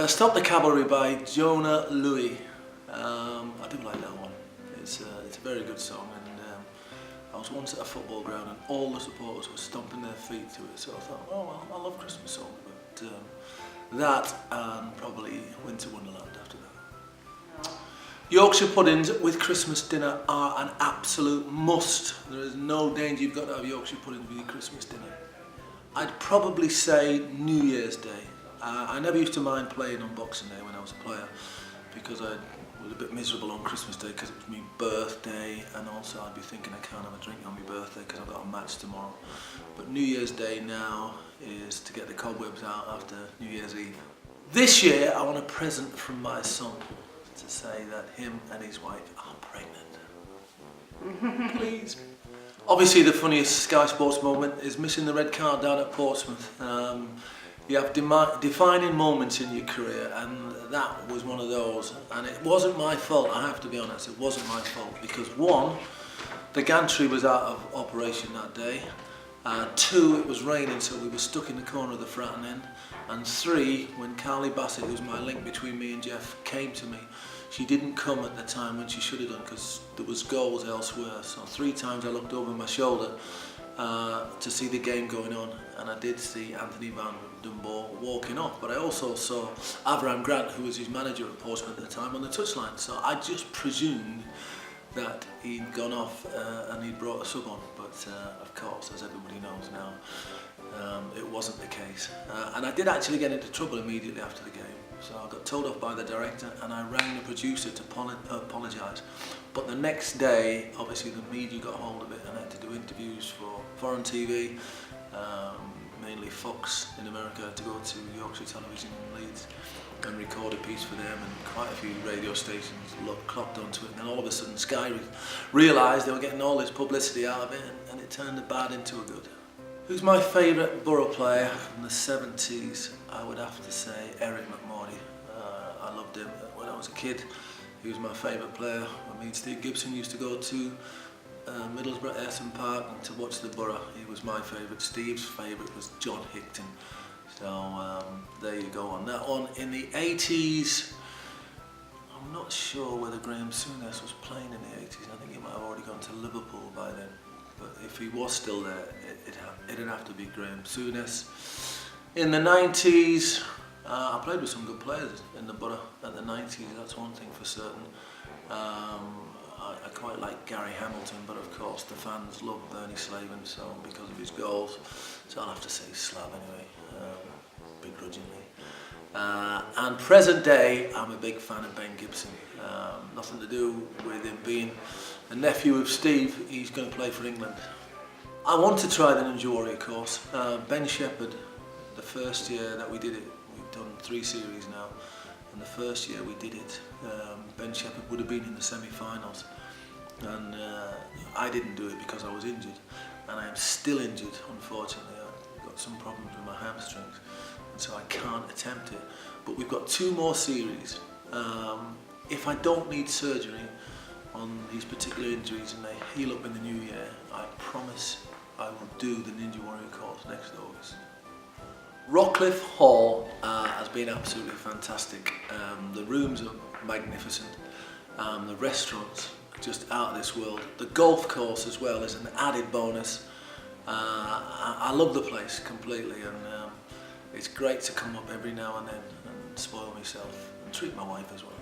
Stop the Cavalry by Jonah Louie. I do like that one. It's a very good song, and I was once at a football ground and all the supporters were stomping their feet to it, so I thought, oh well, I love Christmas songs, but that and probably Winter Wonderland after that. Yorkshire puddings with Christmas dinner are an absolute must. There is no danger you've got to have Yorkshire puddings with your Christmas dinner. I'd probably say New Year's Day. I never used to mind playing on Boxing Day when I was a player, because I was a bit miserable on Christmas Day because it was my birthday, and also I'd be thinking I can't have a drink on my birthday because I've got a match tomorrow. But New Year's Day now is to get the cobwebs out after New Year's Eve. This year I want a present from my son to say that him and his wife are pregnant. Please. Obviously the funniest Sky Sports moment is missing the red card down at Portsmouth. You have defining moments in your career, and that was one of those. And it wasn't my fault, I have to be honest, it wasn't my fault. Because one, the gantry was out of operation that day. Two, it was raining, so we were stuck in the corner of the Fratton end. And three, when Carly Bassett, who's my link between me and Jeff, came to me, she didn't come at the time when she should have done because there was goals elsewhere. So 3 times I looked over my shoulder to see the game going on, and I did see Anthony Van Dunbar walking off, but I also saw Avram Grant, who was his manager at Portsmouth at the time, on the touchline. So I just presumed that he'd gone off and he'd brought a sub on, but of course, as everybody knows now, it wasn't the case. And I did actually get into trouble immediately after the game. So I got told off by the director, and I rang the producer to apologise. But the next day, obviously the media got hold of it, and I had to do interviews for foreign TV, mainly Fox in America, to go to Yorkshire Television in Leeds and record a piece for them, and quite a few radio stations clocked onto it. And then all of a sudden Sky realised they were getting all this publicity out of it, and it turned the bad into a good. Who's my favourite Borough player from the 70s? I would have to say Eric McMorty. I loved him when I was a kid. He was my favourite player. Me and Steve Gibson used to go to Middlesbrough Ayresome Park and to watch the Borough. He was my favourite. Steve's favourite was John Hickton. So there you go on that one. In the 80s, I'm not sure whether Graham Souness was playing in the 80s. I think he might have already gone to Liverpool by then. But if he was still there, it'd have to be Graham Souness. In the 90s, I played with some good players in the Borough at the 90s, that's one thing for certain. I quite like Gary Hamilton, but of course the fans love Bernie Slavin, so because of his goals. So I'll have to say Slav anyway, begrudgingly. And present day, I'm a big fan of Ben Gibson. Nothing to do with him being a nephew of Steve, he's going to play for England. I want to try the Ninja Warrior course. Ben Shepherd, the first year that we did it, we've done 3 series now, and the first year we did it, Ben Shepherd would have been in the semi-finals, and I didn't do it because I was injured, and I am still injured, unfortunately. I've got some problems with my hamstrings, and so I can't attempt it. But we've got 2 more series. If I don't need surgery on these particular injuries and they heal up in the new year, I promise I will do the Ninja Warrior course next August. Rockliffe Hall has been absolutely fantastic. The rooms are magnificent. The restaurants are just out of this world. The golf course as well is an added bonus. I love the place completely, and it's great to come up every now and then and spoil myself and treat my wife as well.